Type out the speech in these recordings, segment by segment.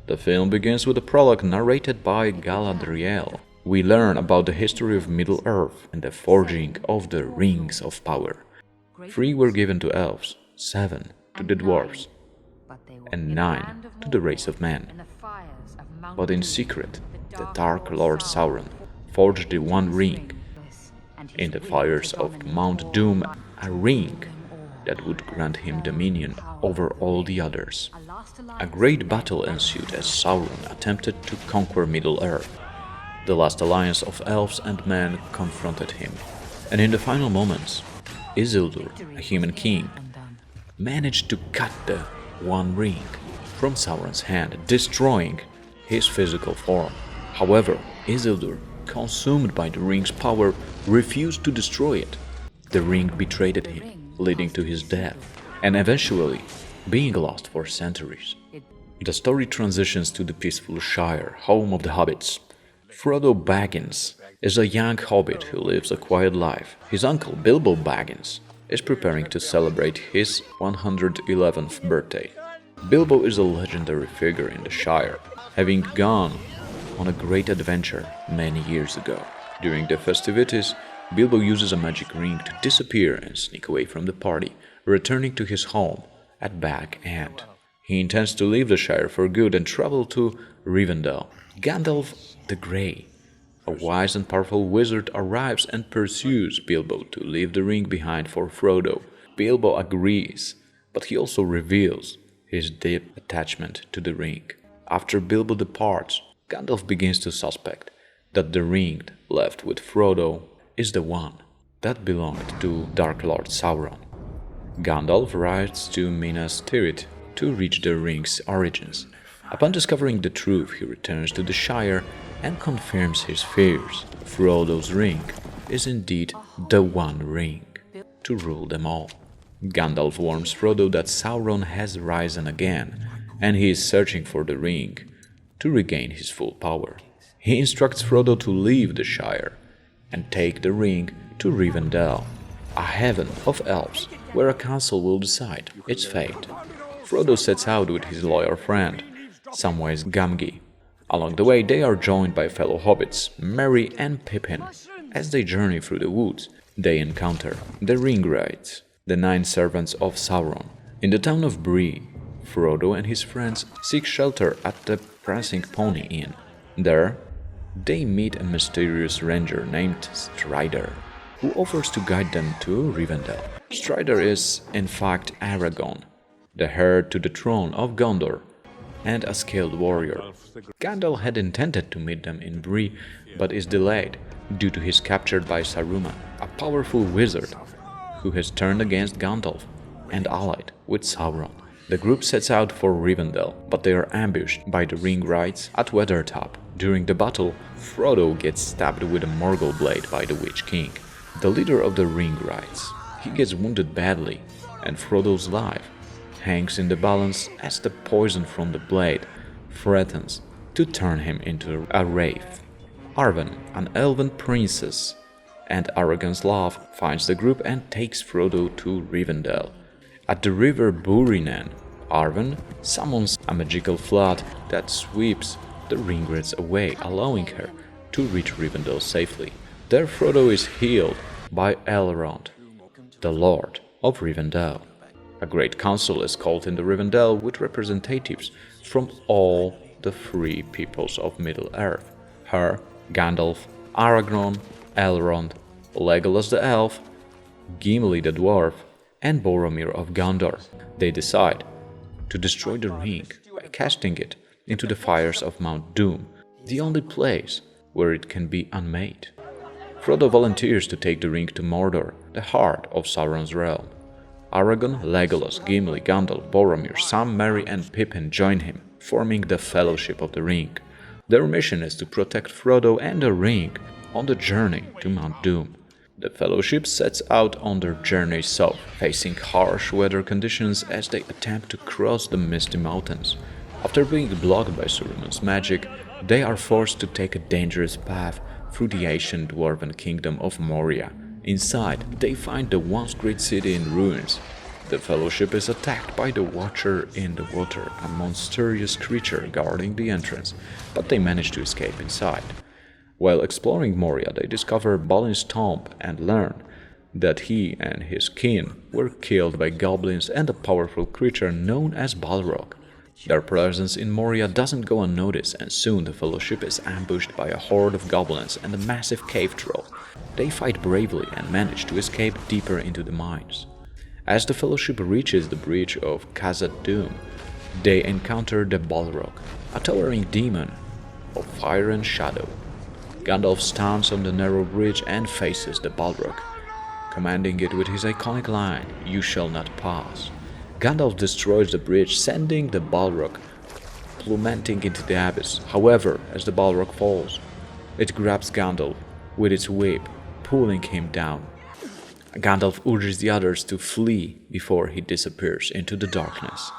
The film begins with a prologue narrated by Galadriel. We learn about the history of Middle-earth and the forging of the Rings of Power. 3 were given to elves, 7 to the dwarves, and 9 to the race of men. But in secret, the Dark Lord Sauron forged the one ring in the fires of Mount Doom, a ring that would grant him dominion over all the others. A great battle ensued as Sauron attempted to conquer Middle-earth. The last alliance of elves and men confronted him, and in the final moments, Isildur, a human king, managed to cut the one ring from Sauron's hand, destroying his physical form. However, Isildur, consumed by the ring's power, refused to destroy it. The ring betrayed him, leading to his death, and eventually being lost for centuries. The story transitions to the peaceful Shire, home of the hobbits. Frodo Baggins is a young hobbit who lives a quiet life. His uncle, Bilbo Baggins, is preparing to celebrate his 111th birthday. Bilbo is a legendary figure in the Shire, having gone on a great adventure many years ago. During the festivities, Bilbo uses a magic ring to disappear and sneak away from the party, returning to his home at Bag End. He intends to leave the Shire for good and travel to Rivendell. Gandalf the Grey, a wise and powerful wizard, arrives and pursues Bilbo to leave the ring behind for Frodo. Bilbo agrees, but he also reveals his deep attachment to the ring. After Bilbo departs, Gandalf begins to suspect that the ring left with Frodo is the one that belonged to Dark Lord Sauron. Gandalf rides to Minas Tirith to reach the ring's origins. Upon discovering the truth, he returns to the Shire and confirms his fears. Frodo's ring is indeed the one ring to rule them all. Gandalf warns Frodo that Sauron has risen again, and he is searching for the ring to regain his full power. He instructs Frodo to leave the Shire and take the ring to Rivendell, a heaven of elves where a council will decide its fate. Frodo sets out with his loyal friend, Samwise Gamgee. Along the way, they are joined by fellow hobbits, Merry and Pippin. As they journey through the woods, they encounter the Ringwraiths, the 9 servants of Sauron. In the town of Bree, Frodo and his friends seek shelter at the Prancing Pony Inn. There, they meet a mysterious ranger named Strider, who offers to guide them to Rivendell. Strider is, in fact, Aragorn, the heir to the throne of Gondor, and a skilled warrior. Gandalf had intended to meet them in Bree, but is delayed due to his capture by Saruman, a powerful wizard who has turned against Gandalf and allied with Sauron. The group sets out for Rivendell, but they are ambushed by the Ringwraiths at Weathertop. During the battle, Frodo gets stabbed with a Morgul blade by the Witch King, the leader of the Ringwraiths. He gets wounded badly, and Frodo's life hangs in the balance as the poison from the blade threatens to turn him into a wraith. Arwen, an elven princess and Aragorn's love, finds the group and takes Frodo to Rivendell. At the river Burinen, Arwen summons a magical flood that sweeps the Ringwraiths away, allowing her to reach Rivendell safely. There Frodo is healed by Elrond, the Lord of Rivendell. A great council is called in the Rivendell with representatives from all the 3 peoples of Middle-earth: her, Gandalf, Aragorn, Elrond, Legolas the elf, Gimli the dwarf, and Boromir of Gondor. They decide to destroy the ring by casting it into the fires of Mount Doom, the only place where it can be unmade. Frodo volunteers to take the ring to Mordor, the heart of Sauron's realm. Aragorn, Legolas, Gimli, Gandalf, Boromir, Sam, Merry and Pippin join him, forming the Fellowship of the Ring. Their mission is to protect Frodo and the ring on the journey to Mount Doom. The Fellowship sets out on their journey south, facing harsh weather conditions as they attempt to cross the Misty Mountains. After being blocked by Saruman's magic, they are forced to take a dangerous path through the ancient dwarven kingdom of Moria. Inside, they find the once great city in ruins, The Fellowship is attacked by the Watcher in the Water, a monstrous creature guarding the entrance, but they manage to escape inside. While exploring Moria, they discover Balin's tomb and learn that he and his kin were killed by goblins and a powerful creature known as Balrog. Their presence in Moria doesn't go unnoticed, and soon the Fellowship is ambushed by a horde of goblins and a massive cave troll. They fight bravely and manage to escape deeper into the mines. As the Fellowship reaches the bridge of Khazad-dûm, they encounter the Balrog, a towering demon of fire and shadow. Gandalf stands on the narrow bridge and faces the Balrog, commanding it with his iconic line, "You shall not pass." Gandalf destroys the bridge, sending the Balrog plummeting into the abyss. However, as the Balrog falls, it grabs Gandalf with its whip, pulling him down. Gandalf urges the others to flee before he disappears into the darkness.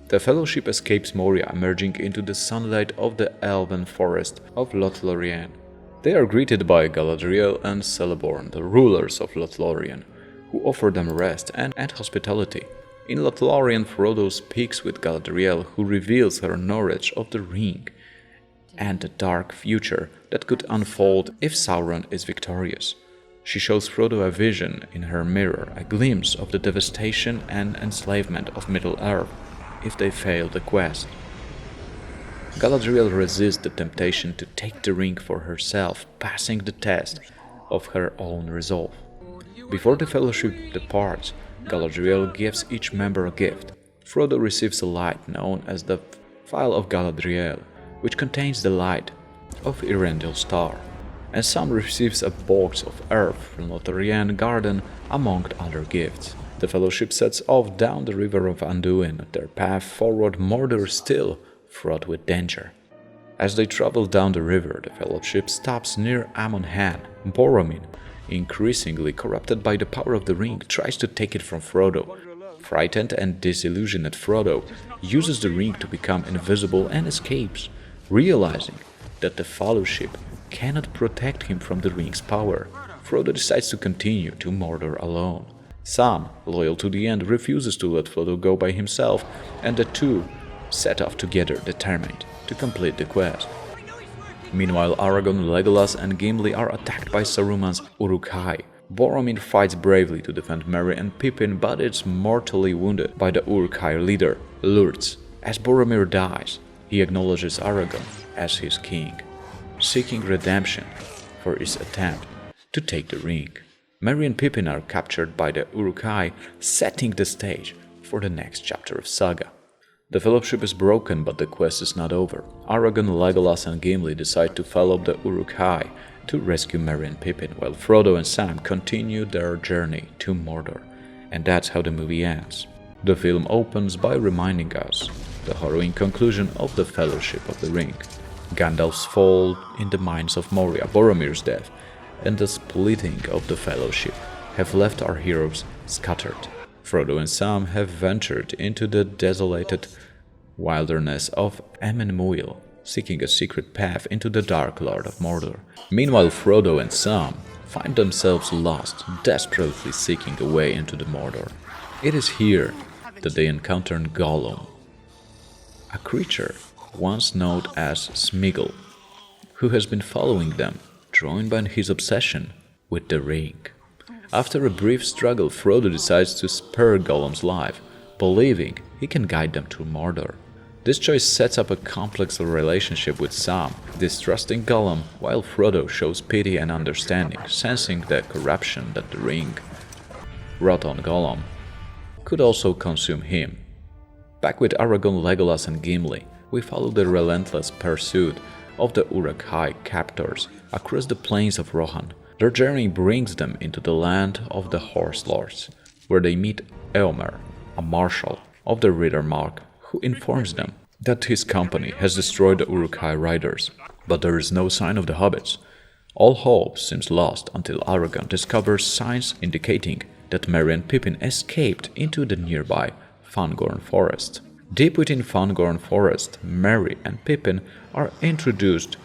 The Fellowship escapes Moria, emerging into the sunlight of the elven forest of Lothlorien. They are greeted by Galadriel and Celeborn, the rulers of Lothlorien, who offer them rest and hospitality. In Lothlorien, Frodo speaks with Galadriel, who reveals her knowledge of the ring and the dark future that could unfold if Sauron is victorious. She shows Frodo a vision in her mirror, a glimpse of the devastation and enslavement of Middle-earth if they fail the quest. Galadriel resists the temptation to take the ring for herself, passing the test of her own resolve. Before the Fellowship departs, Galadriel gives each member a gift. Frodo receives a light known as the Phial of Galadriel, which contains the light of Eärendil's star, and Sam receives a box of earth from Lothlorien Garden, among other gifts. The Fellowship sets off down the river of Anduin, their path forward Mordor still fraught with danger. As they travel down the river, the Fellowship stops near Amon-Hen. Boromir, increasingly corrupted by the power of the ring, tries to take it from Frodo. Frightened and disillusioned, Frodo uses the ring to become invisible and escapes, realizing that the Fellowship cannot protect him from the ring's power. Frodo decides to continue to Mordor alone. Sam, loyal to the end, refuses to let Frodo go by himself, and the two set off together, determined to complete the quest. Meanwhile, Aragorn, Legolas and Gimli are attacked by Saruman's Uruk-hai. Boromir fights bravely to defend Merry and Pippin, but is mortally wounded by the Uruk-hai leader, Lurtz. As Boromir dies, he acknowledges Aragorn as his king, seeking redemption for his attempt to take the ring. Merry and Pippin are captured by the Uruk-hai, setting the stage for the next chapter of saga. The Fellowship is broken, but the quest is not over. Aragorn, Legolas and Gimli decide to follow the Uruk-hai to rescue Merry and Pippin, while Frodo and Sam continue their journey to Mordor. And that's how the movie ends. The film opens by reminding us the harrowing conclusion of the Fellowship of the Ring. Gandalf's fall in the mines of Moria, Boromir's death, and the splitting of the Fellowship have left our heroes scattered. Frodo and Sam have ventured into the desolated wilderness of Emyn-Muil, seeking a secret path into the Dark Lord of Mordor. Meanwhile, Frodo and Sam find themselves lost, desperately seeking a way into the Mordor. It is here that they encounter Gollum, a creature once known as Sméagol, who has been following them, drawn by his obsession with the ring. After a brief struggle, Frodo decides to spare Gollum's life, believing he can guide them to Mordor. This choice sets up a complex relationship with Sam, distrusting Gollum, while Frodo shows pity and understanding, sensing the corruption that the ring wrought on Gollum could also consume him. Back with Aragorn, Legolas and Gimli, we follow the relentless pursuit of the Uruk-hai captors across the plains of Rohan. Their journey brings them into the land of the Horse Lords, where they meet Eomer, a marshal of the Riddermark, who informs them that his company has destroyed the Uruk-hai riders, but there is no sign of the hobbits. All hope seems lost until Aragorn discovers signs indicating that Merry and Pippin escaped into the nearby Fangorn forest. Deep within Fangorn forest, Merry and Pippin are introduced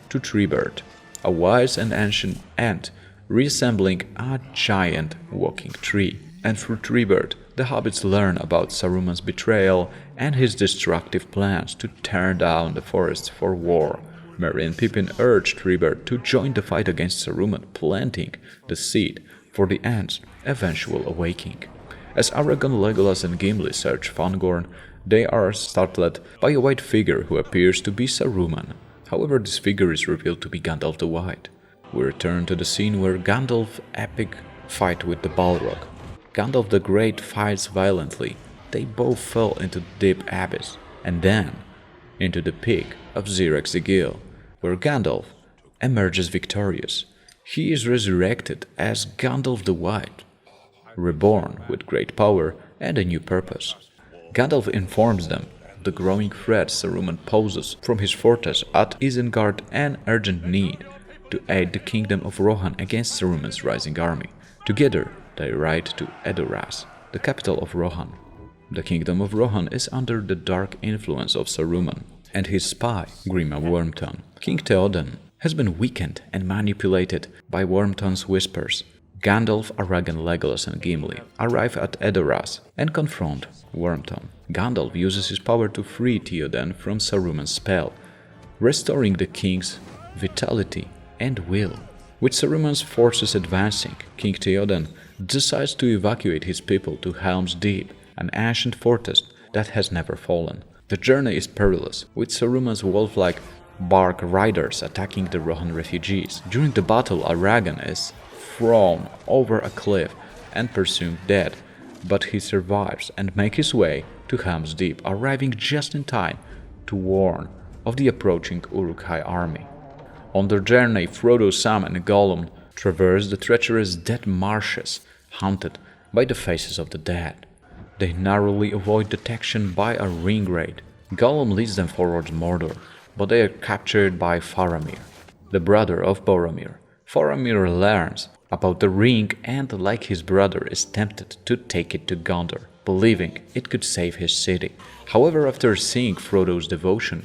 to Treebird, a wise and ancient ant resembling a giant walking tree. And through Treebird, the hobbits learn about Saruman's betrayal and his destructive plans to tear down the forests for war. Merry and Pippin urge Freebird to join the fight against Saruman, planting the seed for the Ant's eventual awakening. As Aragorn, Legolas and Gimli search Fangorn, they are startled by a white figure who appears to be Saruman. However, this figure is revealed to be Gandalf the White. We return to the scene where Gandalf epic fight with the Balrog. Gandalf the Great fights violently. They both fell into the deep abyss, and then into the peak of Zirak-Zigil, where Gandalf emerges victorious. He is resurrected as Gandalf the White, reborn with great power and a new purpose. Gandalf informs them of the growing threat Saruman poses from his fortress at Isengard and urgent need to aid the kingdom of Rohan against Saruman's rising army. Together, they ride to Edoras, the capital of Rohan. The kingdom of Rohan is under the dark influence of Saruman and his spy, Grima Wormtongue. King Theoden has been weakened and manipulated by Wormtongue's whispers. Gandalf, Aragorn, Legolas and Gimli arrive at Edoras and confront Wormtongue. Gandalf uses his power to free Theoden from Saruman's spell, restoring the king's vitality and will. With Saruman's forces advancing, King Theoden decides to evacuate his people to Helm's Deep, an ancient fortress that has never fallen. The journey is perilous, with Saruman's wolf-like Bark riders attacking the Rohan refugees. During the battle, Aragorn is thrown over a cliff and presumed dead, but he survives and makes his way to Helm's Deep, arriving just in time to warn of the approaching Uruk-hai army. On their journey, Frodo, Sam and Gollum traverse the treacherous dead marshes haunted by the faces of the dead. They narrowly avoid detection by a ring raid. Gollum leads them towards Mordor, but they are captured by Faramir, the brother of Boromir. Faramir learns about the ring and, like his brother, is tempted to take it to Gondor, believing it could save his city. However, after seeing Frodo's devotion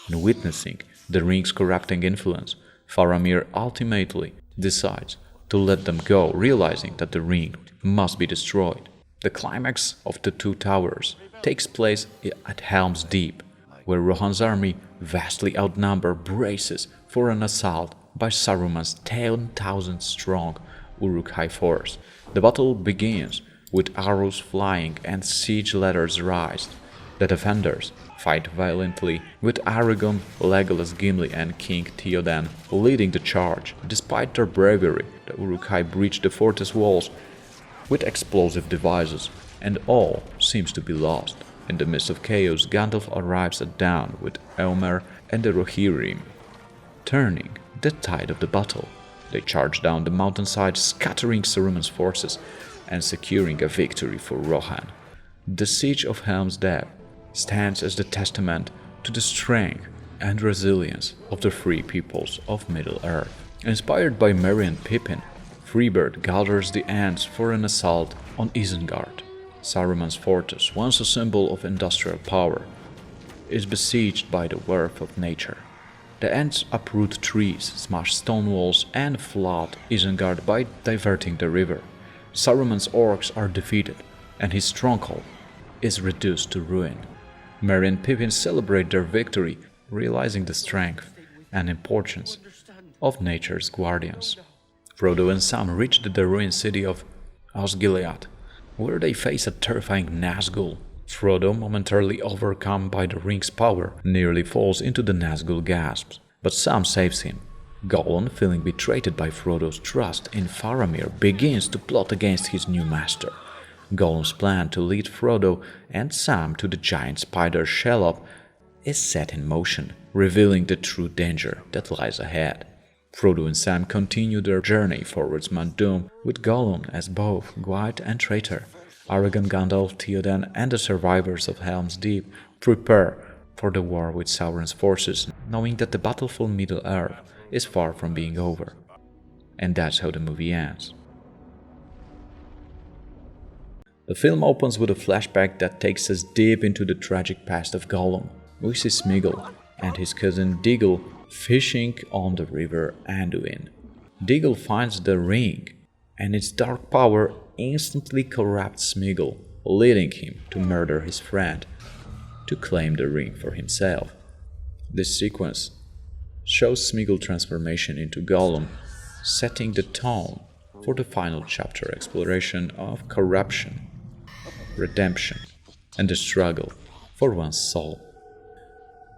and witnessing the ring's corrupting influence, Faramir ultimately decides to let them go, realizing that the ring must be destroyed. The climax of the Two Towers takes place at Helm's Deep, where Rohan's army, vastly outnumbered, braces for an assault by Saruman's 10,000-strong Uruk-hai force. The battle begins with arrows flying and siege ladders raised. The defenders fight violently, with Aragorn, Legolas, Gimli and King Theoden leading the charge. Despite their bravery, the Uruk-hai breach the fortress walls with explosive devices, and all seems to be lost. In the midst of chaos, Gandalf arrives at dawn with Eomer and the Rohirrim, turning the tide of the battle. They charge down the mountainside, scattering Saruman's forces and securing a victory for Rohan. The siege of Helm's Deep stands as the testament to the strength and resilience of the free peoples of Middle-earth. Inspired by Merry and Pippin, Freebird gathers the Ents for an assault on Isengard. Saruman's fortress, once a symbol of industrial power, is besieged by the wrath of nature. The Ents uproot trees, smash stone walls and flood Isengard by diverting the river. Saruman's orcs are defeated and his stronghold is reduced to ruin. Merry and Pippin celebrate their victory, realizing the strength and importance of nature's guardians. Frodo and Sam reach the ruined city of Osgiliath, where they face a terrifying Nazgul. Frodo, momentarily overcome by the ring's power, nearly falls into the Nazgul gasps, but Sam saves him. Gollum, feeling betrayed by Frodo's trust in Faramir, begins to plot against his new master. Gollum's plan to lead Frodo and Sam to the giant spider Shelob is set in motion, revealing the true danger that lies ahead. Frodo and Sam continue their journey towards Mount Doom, with Gollum as both guide and traitor. Aragorn, Gandalf, Theoden and the survivors of Helm's Deep prepare for the war with Sauron's forces, knowing that the battle for Middle-earth is far from being over. And that's how the movie ends. The film opens with a flashback that takes us deep into the tragic past of Gollum. We see Sméagol and his cousin Déagol fishing on the river Anduin. Déagol finds the ring, and its dark power instantly corrupts Sméagol, leading him to murder his friend to claim the ring for himself. This sequence shows Sméagol's transformation into Gollum, setting the tone for the final chapter exploration of corruption, redemption, and the struggle for one's soul.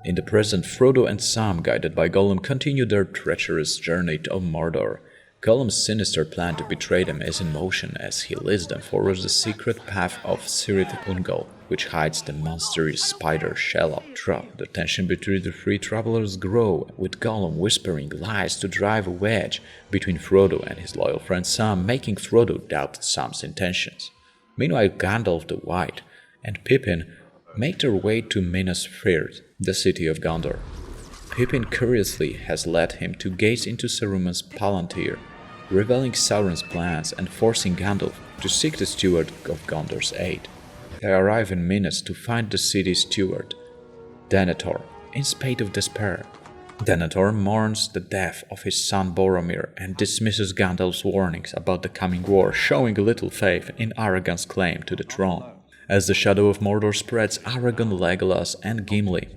In the present, Frodo and Sam, guided by Gollum, continue their treacherous journey to Mordor. Gollum's sinister plan to betray them is in motion as he leads them towards the secret path of Cirith Ungol, which hides the monstrous spider Shelob trap. The tension between the three travelers grow, with Gollum whispering lies to drive a wedge between Frodo and his loyal friend Sam, making Frodo doubt Sam's intentions. Meanwhile, Gandalf the White and Pippin make their way to Minas Tirith, the city of Gondor. Pippin curiously has led him to gaze into Saruman's palantir, revealing Sauron's plans and forcing Gandalf to seek the steward of Gondor's aid. They arrive in Minas to find the city's steward, Denethor, in spate of despair. Denethor mourns the death of his son Boromir and dismisses Gandalf's warnings about the coming war, showing little faith in Aragorn's claim to the throne. As the shadow of Mordor spreads, Aragorn, Legolas, and Gimli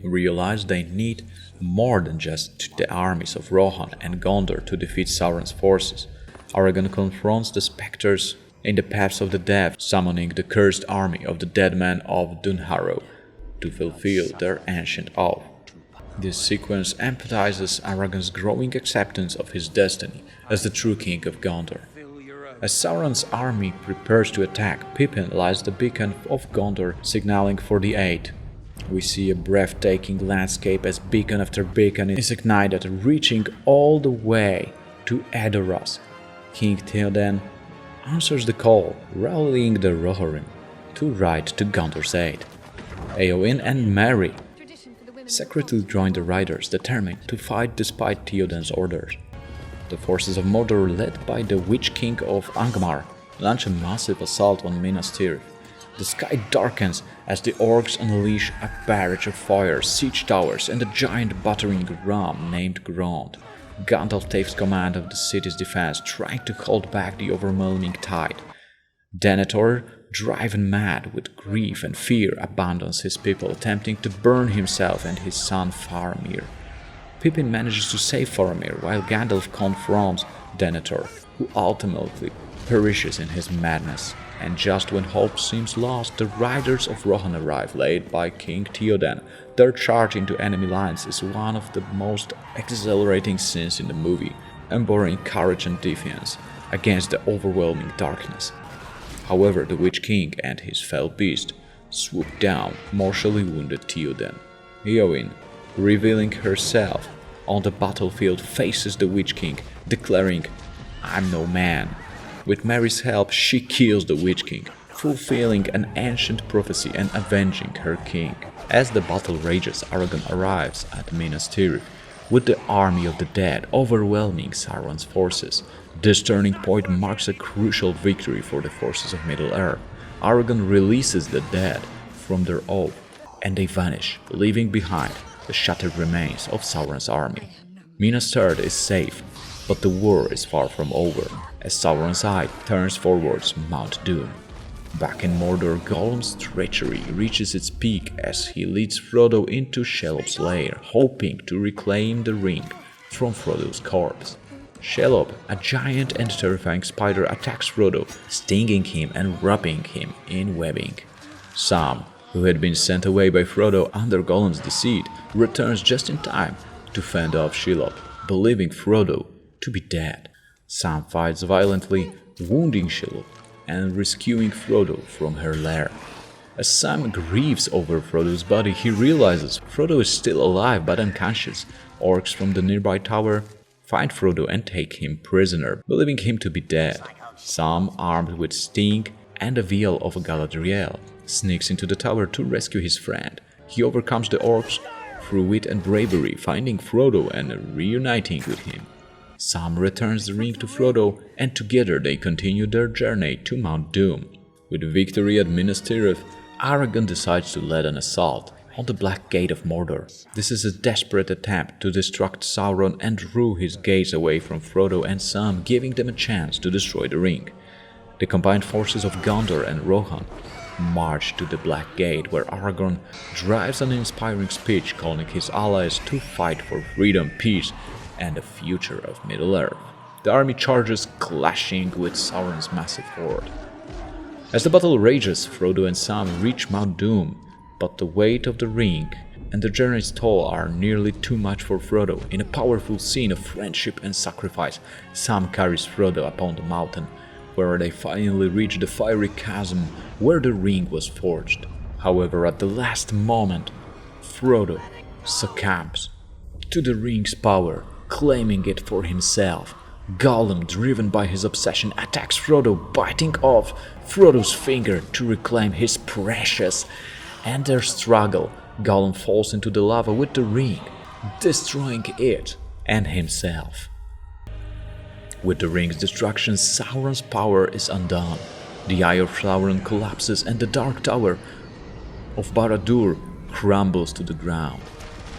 realize they need more than just the armies of Rohan and Gondor to defeat Sauron's forces. Aragorn confronts the specters in the paths of the dead, summoning the cursed army of the dead men of Dunharrow to fulfill their ancient oath. This sequence empathizes Aragorn's growing acceptance of his destiny as the true king of Gondor. As Sauron's army prepares to attack, Pippin lights the beacon of Gondor, signaling for the aid. We see a breathtaking landscape as beacon after beacon is ignited, reaching all the way to Edoras. King Theoden answers the call, rallying the Rohirrim to ride to Gondor's aid. Éowyn and Merry secretly join the riders, determined to fight despite Theoden's orders. The forces of Mordor, led by the Witch King of Angmar, launch a massive assault on Minas Tirith. The sky darkens as the orcs unleash a barrage of fire, siege towers, and a giant battering ram named Grond. Gandalf takes command of the city's defense, trying to hold back the overwhelming tide. Denethor, driven mad with grief and fear, abandons his people, attempting to burn himself and his son Faramir. Pippin manages to save Faramir, while Gandalf confronts Denethor, who ultimately perishes in his madness. And just when hope seems lost, the riders of Rohan arrive, led by King Theoden. Their charge into enemy lines is one of the most exhilarating scenes in the movie, embodying courage and defiance against the overwhelming darkness. However, the Witch King and his fell beast swoop down, mortally wounded Theoden. Éowyn, revealing herself on the battlefield, faces the Witch King, declaring, "I'm no man." With Merry's help, she kills the Witch King, fulfilling an ancient prophecy and avenging her king. As the battle rages, Aragorn arrives at Minas Tirith with the army of the dead overwhelming Sauron's forces. This turning point marks a crucial victory for the forces of Middle-earth. Aragorn releases the dead from their oath, and they vanish, leaving behind the shattered remains of Sauron's army. Minas Tirith is safe, but the war is far from over, as Sauron's eye turns towards Mount Doom. Back in Mordor, Gollum's treachery reaches its peak as he leads Frodo into Shelob's lair, hoping to reclaim the ring from Frodo's corpse. Shelob, a giant and terrifying spider, attacks Frodo, stinging him and wrapping him in webbing. Sam, who had been sent away by Frodo under Gollum's deceit, returns just in time to fend off Shelob, believing Frodo to be dead. Sam fights violently, wounding Shelob and rescuing Frodo from her lair. As Sam grieves over Frodo's body, he realizes Frodo is still alive but unconscious. Orcs from the nearby tower find Frodo and take him prisoner, believing him to be dead. Sam, armed with Sting and a vial of Galadriel, sneaks into the tower to rescue his friend. He overcomes the orcs through wit and bravery, finding Frodo and reuniting with him. Sam returns the ring to Frodo, and together they continue their journey to Mount Doom. With victory at Minas Tirith, Aragorn decides to lead an assault on the Black Gate of Mordor. This is a desperate attempt to distract Sauron and draw his gaze away from Frodo and Sam, giving them a chance to destroy the ring. The combined forces of Gondor and Rohan march to the Black Gate, where Aragorn drives an inspiring speech calling his allies to fight for freedom, peace, and the future of Middle-earth. The army charges, clashing with Sauron's massive horde. As the battle rages, Frodo and Sam reach Mount Doom, but the weight of the ring and the journey's toll are nearly too much for Frodo. In a powerful scene of friendship and sacrifice, Sam carries Frodo upon the mountain, where they finally reach the fiery chasm where the ring was forged. However, at the last moment, Frodo succumbs to the ring's power, claiming it for himself. Gollum, driven by his obsession, attacks Frodo, biting off Frodo's finger to reclaim his precious. And their struggle, Gollum falls into the lava with the ring, destroying it and himself. With the ring's destruction, Sauron's power is undone. The Eye of Sauron collapses and the Dark Tower of Barad-dûr crumbles to the ground.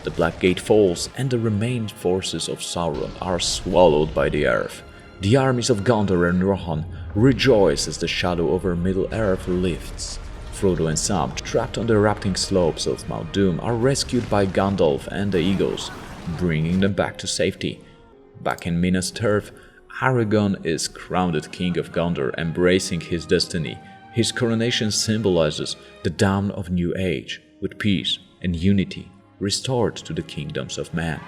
The Black Gate falls and the remaining forces of Sauron are swallowed by the earth. The armies of Gondor and Rohan rejoice as the shadow over Middle-earth lifts. Frodo and Sam, trapped on the erupting slopes of Mount Doom, are rescued by Gandalf and the Eagles, bringing them back to safety. Back in Minas Tirith, Aragorn is crowned King of Gondor, embracing his destiny. His coronation symbolizes the dawn of a new age, with peace and unity restored to the kingdoms of men.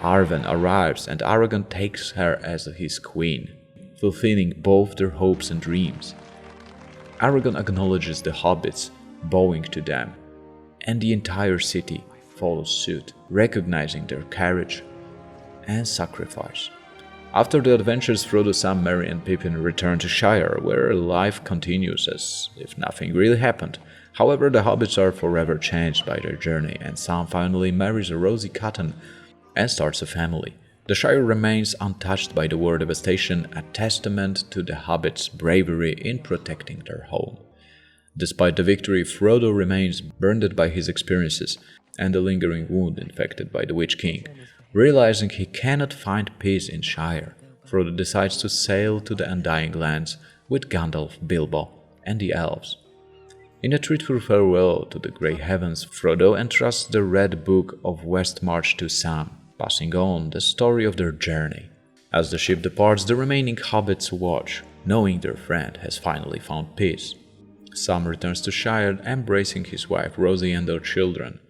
Arwen arrives and Aragorn takes her as his queen, fulfilling both their hopes and dreams. Aragorn acknowledges the hobbits, bowing to them, and the entire city follows suit, recognizing their courage and sacrifice. After the adventures, Frodo, Sam, Merry and Pippin return to Shire, where life continues as if nothing really happened. However, the hobbits are forever changed by their journey, and Sam finally marries a Rosie Cotton and starts a family. The Shire remains untouched by the war devastation, a testament to the hobbits' bravery in protecting their home. Despite the victory, Frodo remains burdened by his experiences and the lingering wound inflicted by the Witch King. Realizing he cannot find peace in Shire, Frodo decides to sail to the Undying Lands with Gandalf, Bilbo, and the elves. In a truthful farewell to the grey heavens, Frodo entrusts the Red Book of Westmarch to Sam, passing on the story of their journey. As the ship departs, the remaining hobbits watch, knowing their friend has finally found peace. Sam returns to Shire, embracing his wife Rosie and their children.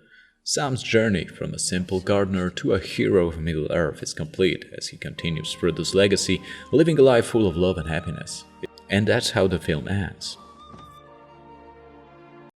Sam's journey from a simple gardener to a hero of Middle-earth is complete as he continues Frodo's legacy, living a life full of love and happiness. And that's how the film ends.